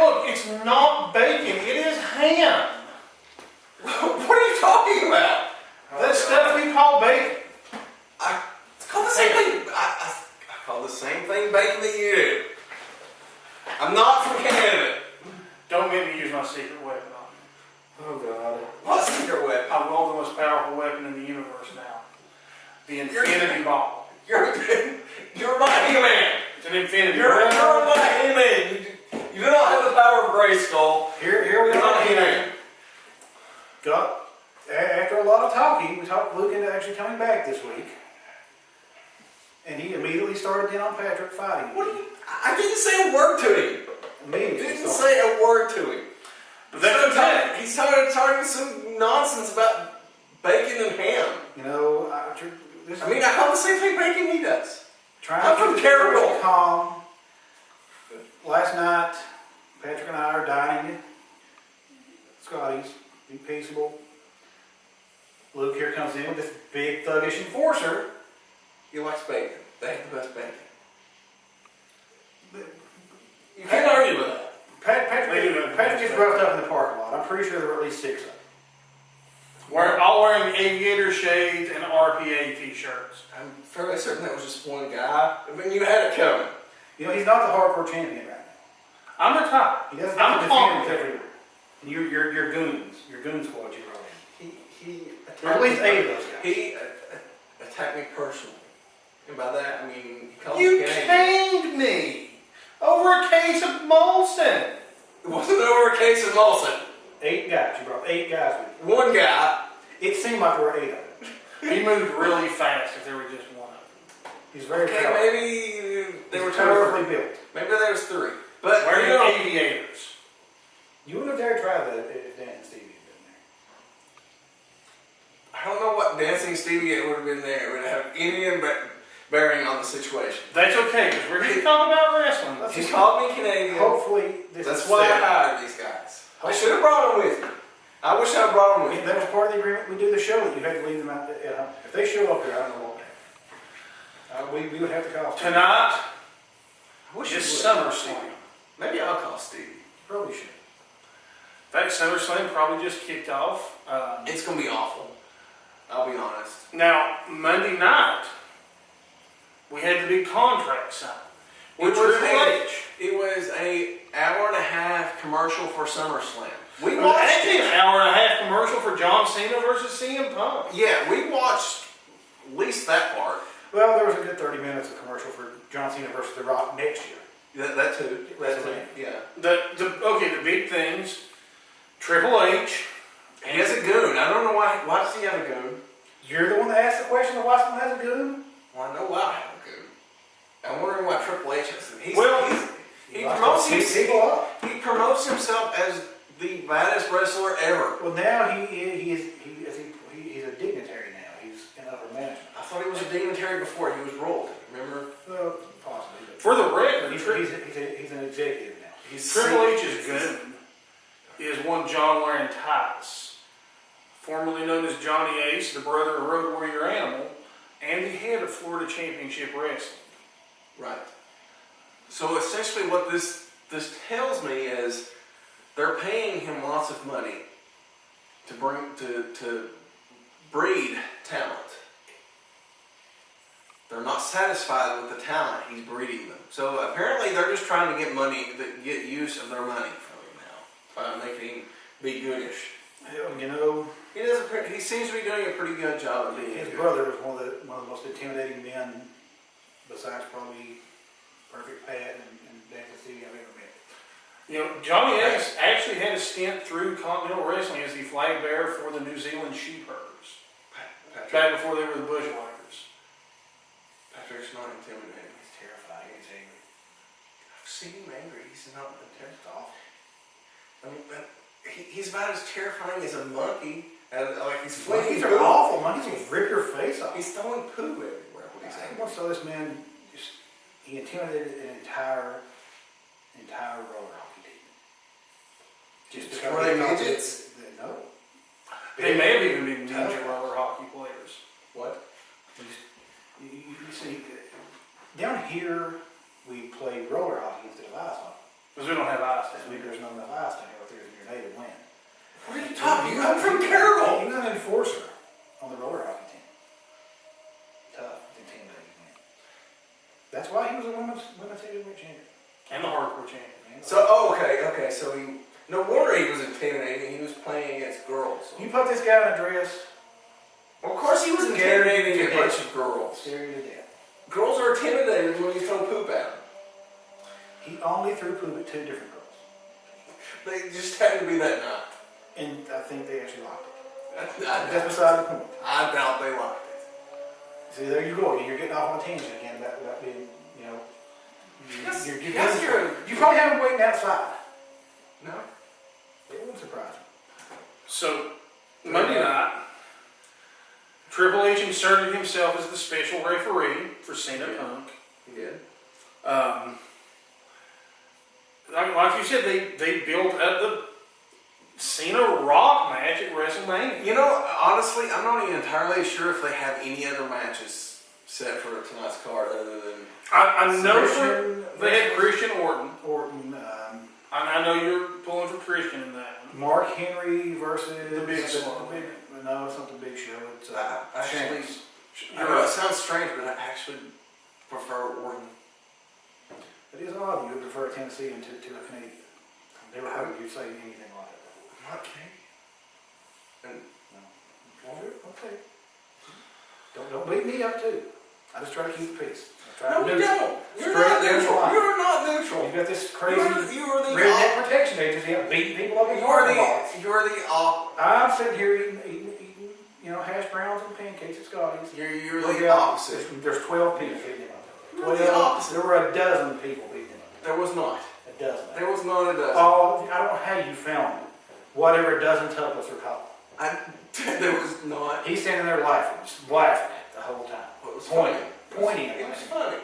look, it's not bacon. It is ham. What are you talking about? That stuff we call bacon. It's called the same thing. I call the same thing bacon that you do. I'm not from Canada. Don't make me use my secret weapon on you. Oh, God. What secret weapon? I wield the most powerful weapon in the universe now. The infinity ball. You're my He-Man. It's an infinity You're ball. my He-Man. You do not have the power of Grayskull. Here we You're are. not He-Man. After a lot of talking, we talked Luke into actually coming back this week. And he immediately started in on Patrick fighting. What do you... I didn't say a word to him. Immediately Didn't say a word to him. But that's okay. He started talking some nonsense about bacon and ham. You know, I call the same thing bacon he does. I'm from Carroll. Calm. Last night, Patrick and I are dining at Scotty's. Be peaceable. Luke here comes in with this big thuggish enforcer. He likes bacon. They have the best bacon. You can't argue with that. Patrick gets roughed up in the parking lot. I'm pretty sure there were at least 6 of them. All wearing aviator shades and RPA t-shirts. I'm fairly certain that was just one guy. I mean, you had it coming. You know, he's not the hardcore champion right now. I'm the top. He doesn't I'm defend calm. everywhere. And your goons, your goon squad you brought in. He Or at least 8 of those guys. He attacked me personally. And by that, I mean, he called You me Canadian. caned me over a case of Molson. It wasn't over a case of Molson. 8 guys. You brought 8 guys with you. One guy. It seemed like there were 8 of them. He moved really fast if there were just one of them. He's very Okay, powerful. maybe they were powerfully built. Maybe there was 3. But Wearing aviators. You wouldn't have dared try that if Dan and Stevie had been there. I don't know what Dancing Stevie would have been there. It would have any bearing on the situation. That's okay, because we're here to talk about wrestling. He called me Canadian. Hopefully, this That's is why I set. hired these guys. I should have brought them with me. I wish I had brought them with me. That was part of the agreement. We do the show that you had to leave them out at home. If they show up here, I don't know what would happen. We would have to call Stevie. Tonight I wish is you would. Summerslam. Maybe I'll call Stevie. Probably should. In fact, Summerslam probably just kicked off. It's going to be awful. I'll be honest. Now, Monday night, we had the big contract signed. Which was H. It was an hour and a half commercial for SummerSlam. It was actually an hour and a half commercial for John Cena versus CM Punk. Yeah, we watched at least that part. Well, there was a good 30 minutes of commercial for John Cena versus The Rock next year. That too. Yeah. The big things. Triple H. He has a goon. I don't know why. Why does he have a goon? You're the one that asked the question of why someone has a goon? Well, I know why I have a goon. I'm wondering why Triple H has it. He promotes himself as the baddest wrestler ever. Well, now he's a dignitary now. He's in upper management. I thought he was a dignitary before he was royalty. Remember? Well, possibly. But For the record, he's an executive now. Triple H's goon is one John Warren Titus, formerly known as Johnny Ace, the brother of Road Warrior Animal, and the head of Florida Championship Wrestling. Right. So essentially what this tells me is they're paying him lots of money to breed talent. They're not satisfied with the talent he's breeding them. So apparently they're just trying to get use of their money from him now by making him be goodish. You know, He seems to be doing a pretty good job of being his good. brother is one of the most intimidating men, besides probably Perfect Pat and Dancing Stevie I've ever met. You know, Johnny Ace actually had a stint through Continental Wrestling as the flag bearer for the New Zealand Sheepherders, back before they were the Bushwhackers. Patrick's not intimidating. He's terrifying. He's angry. I've seen him angry. He's not It's awful. I mean, he's about as terrifying as a monkey. Like he's Monkeys flinging are poo. awful. Monkeys will rip your face off. He's throwing poo everywhere when he's I angry. once saw this man. He intimidated an entire roller hockey team. Just because Were they he thought midgets? No. They may have even been ninja roller hockey players. What? You see, down here we play roller hockey instead of ice hockey. Because we don't have ice this week. There's no enough ice down here. There's your native wind. What are you talking about? I'm from Carroll. He was an enforcer on the roller hockey team. Tough, intimidating man. That's why he was a women's heavyweight champion. And the hardcore champion. So, okay. So no wonder he was intimidating. He was playing against girls. You put this guy in a dress, Well, of course he was intimidating a bunch of girls. scare you to death. Girls are intimidated when you throw poop at them. He only threw poop at 2 different girls. They just had to be that night. And I think they actually liked it. I That's beside the point. doubt they liked it. See, there you go. You're getting off on a tangent again about being, you know, you probably haven't waited outside. No? It wouldn't surprise me. So, Monday night, Triple H inserted himself as the special referee for Cena Punk. He did. Like you said, they built up the Cena Rock match at WrestleMania. You know, honestly, I'm not even entirely sure if they have any other matches set for tonight's card other than... I know Christian, they had Christian Orton. I know you're pulling for Christian in that one. Mark Henry versus The Big Show. No, it's not the Big Show. It's actually, Sheamus. I know it sounds strange, but I actually prefer Orton. It is odd you would prefer a Tennessean to a Canadian. I've never heard you say anything like that. Not Canadian. And Okay. Don't beat me up too. I just try to keep the peace. no, you don't. You're not neutral. You're not neutral. You got this crazy You are the redneck protection agency out beating people up in parking lots. You're the I'm sitting here eating, hash browns and pancakes at Scotty's. You're the opposite. There's 12 people beating him up. You're the opposite. There were a dozen people beating him up. There was not. A dozen. There was not a dozen. Oh, I don't know how you found it. Whatever a dozen tuplets are called. There was not. He's standing there laughing, just laughing at it the whole time. It was Pointing. funny. Pointing at It was it. funny.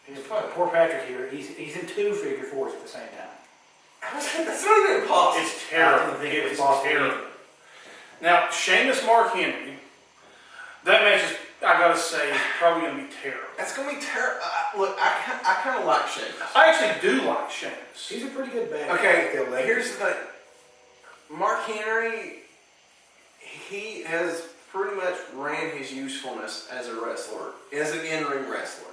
It's funny. Poor Patrick here, he's in 2 figure fours at the same time. That's not even possible. It's terrible. I didn't think it was It's possible. terrible. Now, Sheamus Mark Henry, that match is, I gotta say, probably gonna be terrible. That's gonna be terrible. Look, I kind of like Sheamus. I actually do like Sheamus. He's a pretty good bad guy. Okay, here's the thing. Mark Henry, he has pretty much ran his usefulness as a wrestler, as an in-ring wrestler.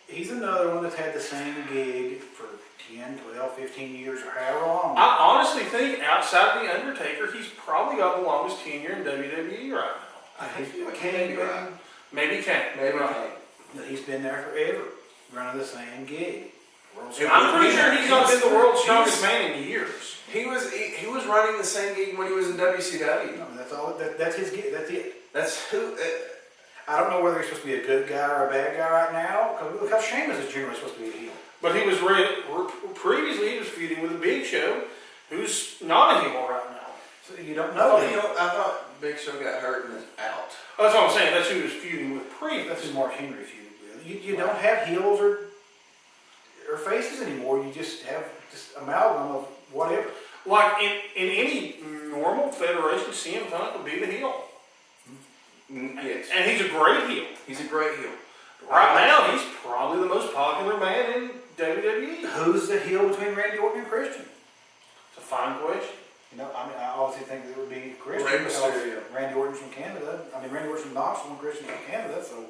He's another one that's had the same gig for 10, 12, 15 years or however long. I honestly think outside of The Undertaker, he's probably got the longest tenure in WWE right now. I think you Kane, may be right. Maybe Kane. Maybe right. Kane. He's been there forever, running the same gig. I'm pretty sure he's not been the world's strongest man in years. He was running the same gig when he was in WCW. No, that's all. That's his gig. That's it. That's who. I don't know whether he's supposed to be a good guy or a bad guy right now. Because Sheamus is generally supposed to be a heel. But he was previously he was feuding with the Big Show, who's not a heel right now. So you don't know him. I thought Big Show got hurt and is out. That's what I'm saying. That's who he was feuding with That's previously. who Mark Henry feuded with. You don't have heels or faces anymore. You just have just amalgam of whatever. Like in any normal federation, CM Punk would be the heel. Yes. And he's a great heel. He's a great heel. Right now, he's probably the most popular man in WWE. Who's the heel between Randy Orton and Christian? It's a fine question. I obviously think it would be Christian. Rey because Mysterio. Randy Orton's from Canada. Randy Orton's from Knoxville and Christian's from Canada. So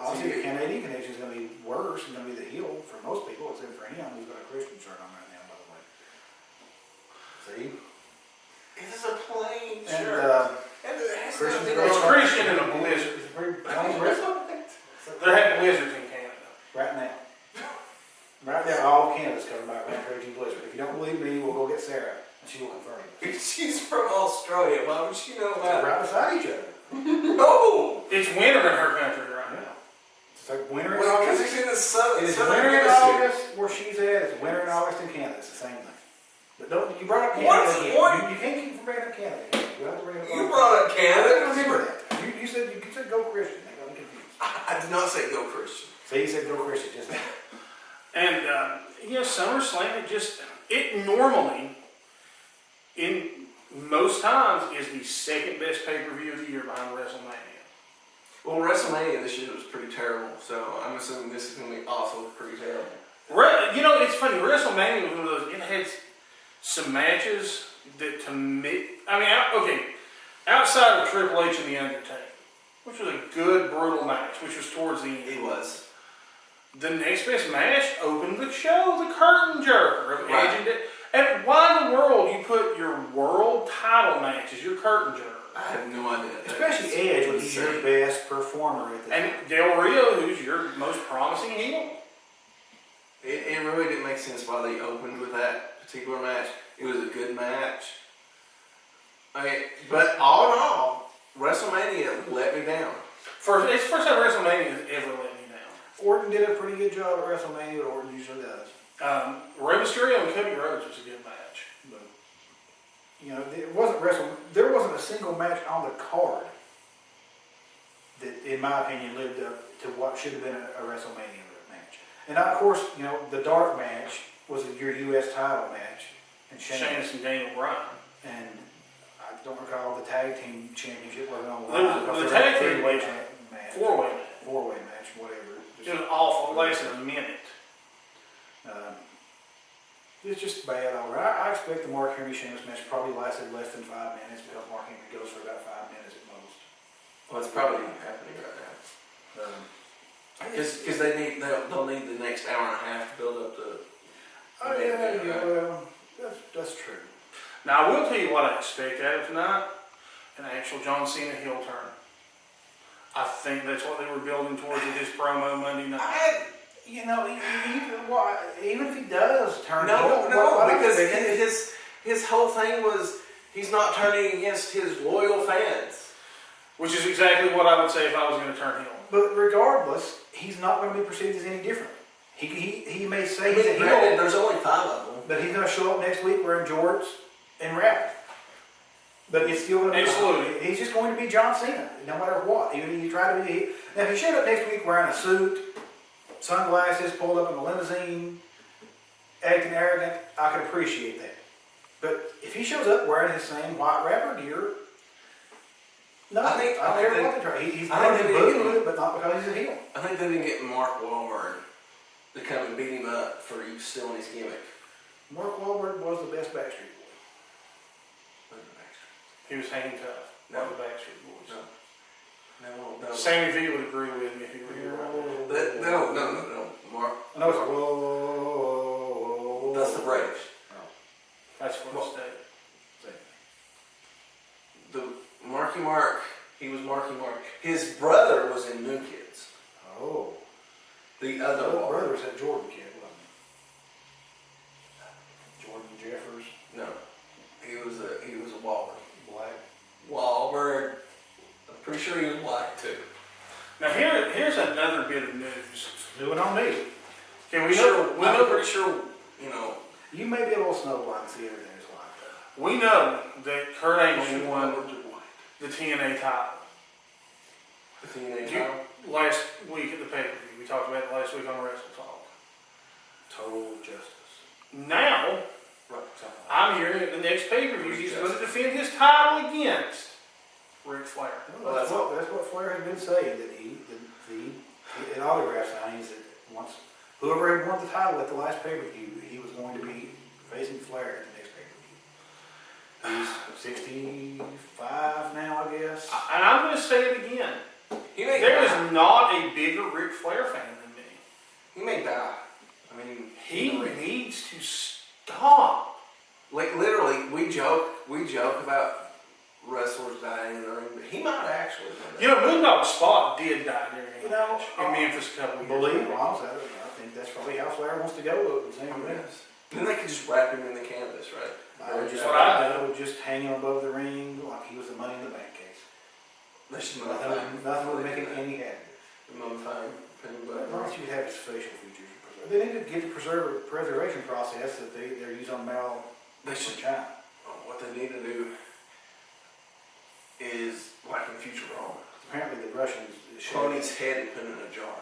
obviously the Canadian connection is going to be worse and going to be the heel for most people, except for him, who's got a Christian shirt on right now, by the way. See? This is a plain And, shirt. Christian's It's Christian in a blizzard. It's a very plain wrestler. They're having blizzards in Canada. Right now. Right now, all of Canada's covered by a rampaging blizzard. If you don't believe me, we'll go get Sarah, and she will confirm it. She's from Australia. Why would she know They're that? right beside each other. No! It's winter in her country right now. It's like winter in Well, because August. it's in the sun. It's winter in August where she's at. It's winter in August in Canada. It's the same thing. But you brought up Canada again. You can't keep from bringing up Canada again. You have to bring it up. You brought up Canada. Remember that. You said go Christian. I got me confused. I did not say go Christian. So you said go Christian just now. And, SummerSlam, it normally, in most times, is the second best pay-per-view of the year behind WrestleMania. Well, WrestleMania this year was pretty terrible, so I'm assuming this is going to be also pretty terrible. You know, it's funny. WrestleMania was one of those. It had some matches that, to me, I mean, okay, outside of Triple H and the Undertaker, which was a good brutal match, which was towards the end. It was. The next best match opened the show, the curtain jerker of Right. Edge and and why in the world you put your world title match as your curtain jerker? I have no idea. Especially Edge, when he's your best performer at the time. And Del Rio, who's your most promising heel. It really didn't make sense why they opened with that particular match. It was a good match. But all in all, WrestleMania let me down. It's the first time WrestleMania has ever let me down. Orton did a pretty good job at WrestleMania, what Orton usually does. Rey Mysterio and Cody Rhodes was a good match. But, you know, there wasn't a single match on the card that, in my opinion, lived up to what should have been a WrestleMania match. And of course, you know, the dark match was your U.S. title match. And Sheamus and Daniel Bryan. And I don't recall the tag team championship wasn't on the There line. was the tag team three-way match. match. Four-way match. Four-way match, whatever. It was awful. It lasted a minute. It's just bad all right. I expect the Mark Henry Sheamus match probably lasted less than 5 minutes because Mark Henry goes for about 5 minutes at most. Well, it's probably happening right now. Because they'll need the next hour and a half to build up the. Oh yeah, well, that's true. Now, I will tell you what I expect out of tonight, an actual John Cena heel turn. I think that's what they were building towards with his promo Monday night. Even if he does turn, Because his whole thing was he's not turning against his loyal fans. Which is exactly what I would say if I was going to turn heel. But regardless, he's not going to be perceived as any different. He may say Granted, he's a heel, there's only 5 of them. but he's going to show up next week wearing jorts and rap. But it's still going to be. Absolutely. He's just going to be John Cena, no matter what. Even if you try to be. Now, if he showed up next week wearing a suit, sunglasses, pulled up in a limousine, acting arrogant, I could appreciate that. But if he shows up wearing his same white rapper gear, no, I don't care what they try. He's going to be booed with it, but not because he's a heel. I think they didn't get Mark Wahlberg to come and beat him up for stealing his gimmick. Mark Wahlberg was the best Backstreet Boy. He was hanging tough. No. Like the Backstreet Boys. No. Sammy V would agree with me if he were here right now. No. Mark. I know it's like, whoa. That's the Braves. That's what Well, I said. The Marky Mark, he was Marky Mark. His brother was in New Kids. Oh. The other Wahlberg. brother was that Jordan kid, wasn't he? Jordan Jeffers, No, he was a Wahlberg. black. Wahlberg. I'm pretty sure he was black too. Now here's another bit of news. Do it on me. Can we know? I'm pretty sure. You may be able to snowblind and see everything is like that. We know that Kurt Angle won the TNA title. The TNA title. Last week at the pay-per-view. We talked about it last week on Wrestletalk. Total justice. Now, Right. I'm hearing at the next pay-per-view he's going to defend his title against Ric Flair. Well, that's what Flair has been saying, that in autograph signings, that once whoever had won the title at the last pay-per-view, he was going to be facing Flair at the next pay-per-view. He's 65 now, I guess. And I'm going to say it again. There is not a bigger Ric Flair fan than me. He may die. I mean, He needs to stop. like literally, we joke about wrestlers dying in the ring, but he might actually. You know, Moondog Spot did die during a know, match in Memphis a couple of years Believe ago. honestly, I think that's probably how Flair wants to go with the same way. Yes. Then they could just wrap him in the canvas, right? That's what I do. I would just hang him above the ring like he was the Money in the Bank case. They should Nothing would make him any happier. Mummify him. As long as you have his facial features preserved. They need to get the preservation process that they're using on Mal. They should. China. What they need to do is, like in Futurama, Apparently the Russians clone his head and put it in a jar.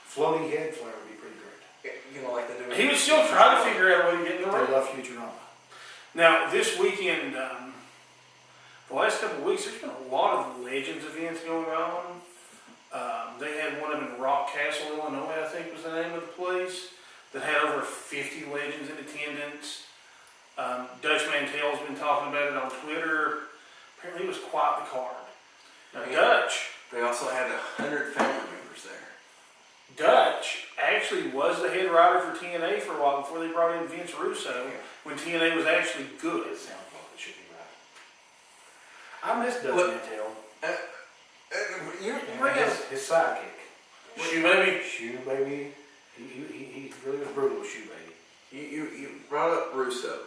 Floating head flare would be pretty great. You know, like they do. He would still try to figure out a way to get in the I ring. love Futurama. Now, this weekend, The last couple of weeks, there's been a lot of Legends events going on. They had one up in Rock Castle, Illinois, I think was the name of the place, that had over 50 Legends in attendance. Dutch Mantel's been talking about it on Twitter. Apparently it was quite the card. Now Dutch, They also had 100 family members there. Dutch actually was the head writer for TNA for a while before they brought in Vince Russo, when TNA was actually good. It sounds like it should be right. I miss Dutch Look, Mantel. You And bring up his sidekick. Shoe Baby. Shoe Baby. He really was brutal with Shoe Baby. you brought up Russo,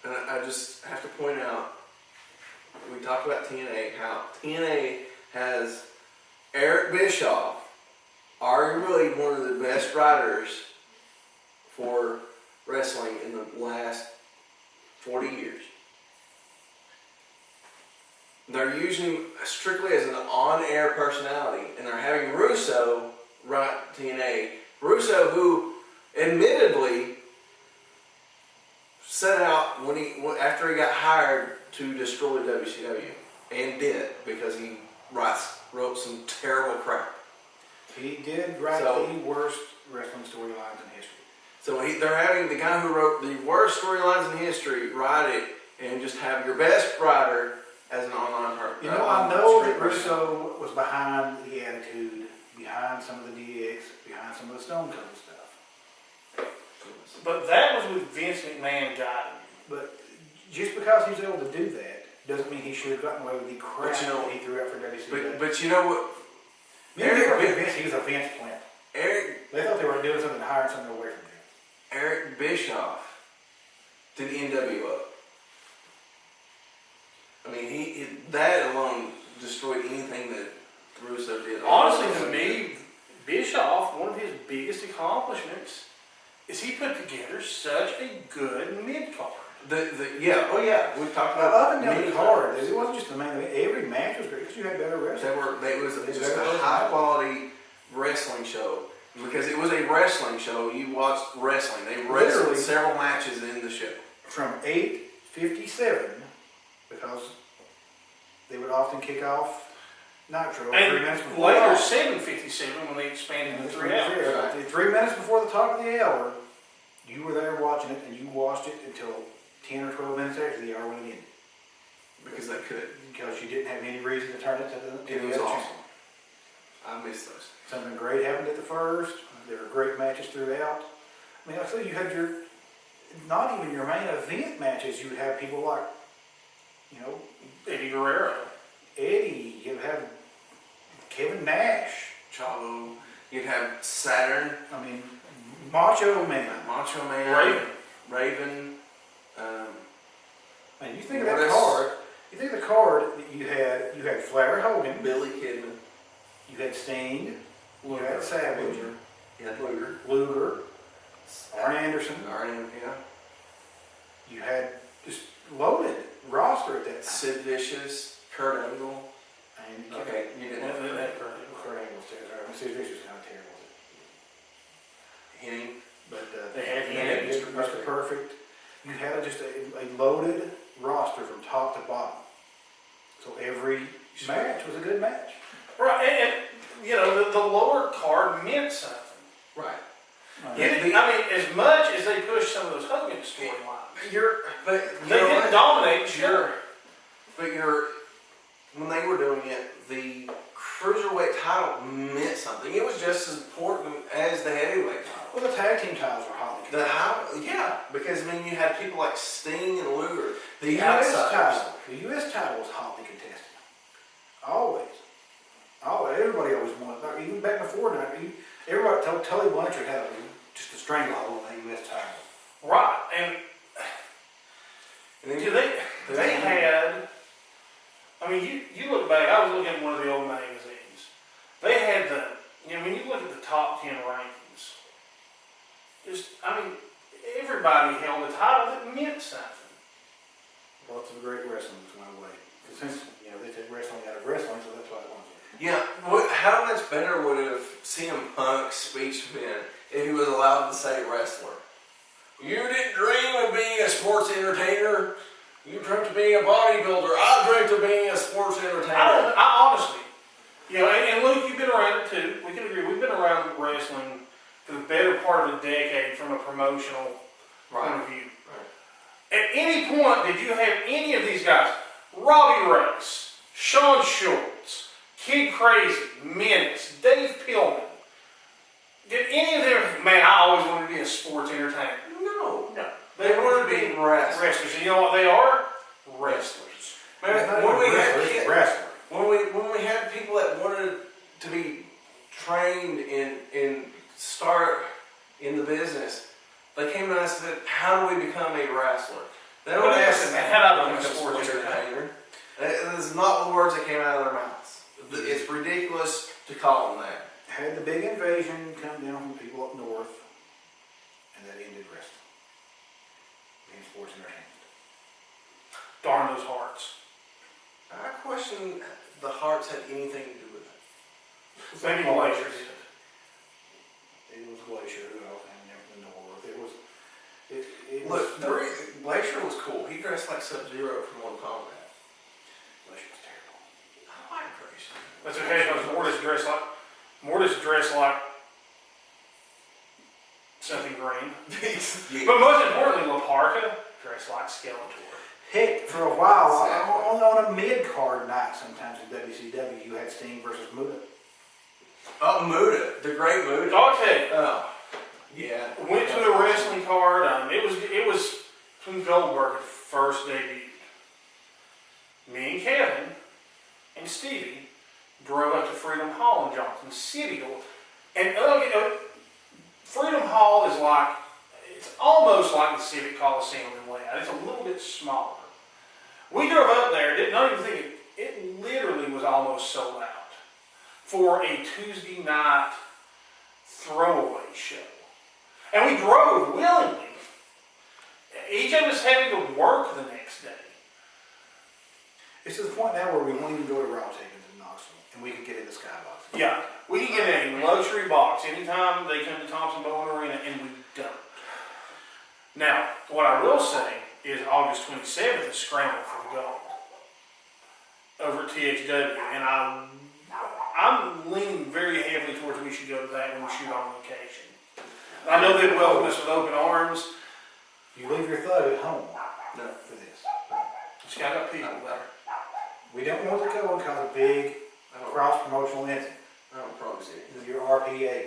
and I just have to point out. We talked about TNA. How TNA has Eric Bischoff, arguably one of the best writers for wrestling in the last 40 years. They're using him strictly as an on-air personality, and they're having Russo write TNA. Russo, who admittedly set out after he got hired to destroy WCW, and did, because he wrote some terrible crap. He did write the worst wrestling storylines in history. So they're having the guy who wrote the worst storylines in history write it, and just have your best writer as an online person. You know, I know that Russo was behind the Attitude, behind some of the DX, behind some of the Stone Cold stuff. But that was with Vince McMahon guiding. But just because he was able to do that doesn't mean he should have gotten away with the crap that he threw out for WCW. But you know what? He was a Vince plant. Eric They thought they were doing something to hire something away from him. Eric Bischoff did NWO. I mean, he that alone destroyed anything that Russo did. Honestly, to me, Bischoff, one of his biggest accomplishments is he put together such a good mid-card. We've talked about Up and down many the card, times. it wasn't just the main event. Every match was great because you had better wrestling. It was just a high quality wrestling show. Because it was a wrestling show, you watched wrestling. They wrestled Literally. several matches in the show. From 8:57, because they would often kick off Nitro 3 minutes And before later, the 7:57 when they expanded to 3 hours. Right. 3 minutes before the top of the hour, you were there watching it, and you watched it until 10 or 12 minutes after the hour when it ended. Because they could. Because you didn't have any reason to turn it to the It was other awesome. channel. I miss those. Something great happened at the first. There were great matches throughout. I mean, like I said, you had not even your main event matches. You would have people like, Eddie Guerrero. Eddie. You'd have Kevin Nash. Chavo. You'd have Saturn. I mean, Macho Man. Macho Man. Raven. And you think of that card. You think of the card that you had Flair Hogan. Billy Kidman. You had Sting. You had Savage. You had Luger. Luger. Arn Anderson. Yeah. You had just loaded roster at that time. Sid Vicious. Kurt Angle. And Okay, you didn't have that. Kurt Angle's terrible. Sid Vicious was kind of terrible. Henning. But They had you him. Mr. Perfect. You had just a loaded roster from top to bottom. So every match was a good match. Right, and the lower card meant something. Right. As much as they pushed some of those Hogan storylines, they didn't dominate, sure. But when they were doing it, the cruiserweight title meant something. It was just as important as the heavyweight title. Well, the tag team titles were highly contested. Because you had people like Sting and Luger, The U.S. title was hotly contested. Always. Everybody always wanted. Like, even back before now, everybody told Tully Blanchard had just a stranglehold on that U.S. title. Right, and And then they had. You look back. I was looking at one of the old magazines. They had when you look at the top 10 rankings, everybody held a title that meant something. Lots of great wrestling went away. Because since, they took wrestling out of wrestling, so that's why it went away. Yeah, how much better would have CM Punk's speech been if he was allowed to say wrestler? You didn't dream of being a sports entertainer. You dreamt of being a bodybuilder. I dreamt of being a sports entertainer. I honestly, and Luke, you've been around it too. We can agree. We've been around wrestling for the better part of a decade from a promotional point of view. Right. At any point, did you have any of these guys, Robbie Race, Sean Schultz, Kid Crazy, Menace, Dave Pillman, did any of them, man, I always wanted to be a sports entertainer? No. They wanted to be wrestlers. And you know what they are? Wrestlers. Man, when we wrestler. had people that wanted to be trained in start in the business, they came to us and said, how do we become a wrestler? They don't ask, how do I become a sports sports entertainer? That is not the words that came out of their mouths. It's ridiculous to call them that. Had the big invasion come down from people up north, and that ended wrestling. Being sports entertainment. Darn those hearts. I question the Hearts had anything to do with it. Maybe Glacier did. It was Glacier and the north. It was. Look, Glacier was cool. He dressed like Sub-Zero from Mortal Kombat. Glacier was terrible. I like Glacier. That's okay because Mortis dressed like something green. Yeah. But most importantly, La Parka dressed like Skeletor. Heck, for a while, on a mid-card night sometimes in WCW, you had Sting versus Muda. Oh, Muda, the great Muda. I'll tell you, Oh, yeah. went to a wrestling card. It was when Goldberg had first debuted. Me and Kevin and Stevie drove up to Freedom Hall in Johnson City. And Freedom Hall is it's almost like the Civic Coliseum in layout. It's a little bit smaller. We drove up there, did not even think it literally was almost sold out for a Tuesday night throwaway show. And we drove willingly. Each of us having to work the next day. It's to the point now where we won't even go to Raw Taken in Knoxville, and we could get in the skybox. Yeah, we can get a luxury box anytime they come to Thompson Bowen Arena, and we don't. Now, what I will say is August 27th is Scramble for the Gold over at TXW, and I'm leaning very heavily towards we should go to that when we shoot on location. I know they'd welcome us with open arms. You leave your thug at home for this. Just got people there. We don't want to go and cause a big cross-promotional incident. I don't promise it. Your RPA.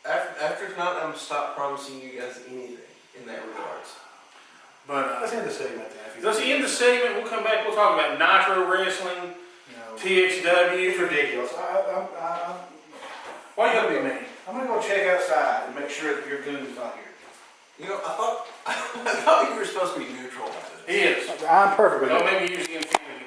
After tonight, I'm stop promising you guys anything in that regards. But Let's end the segment then. let's end the segment. We'll come back. We'll talk about Nitro Wrestling, TXW. It's ridiculous. Why you gotta be mean? I'm gonna go check outside and make sure that your goon's not here. You know, I thought you were supposed to be neutral about this. He is. I'm perfect with Don't it. make me use the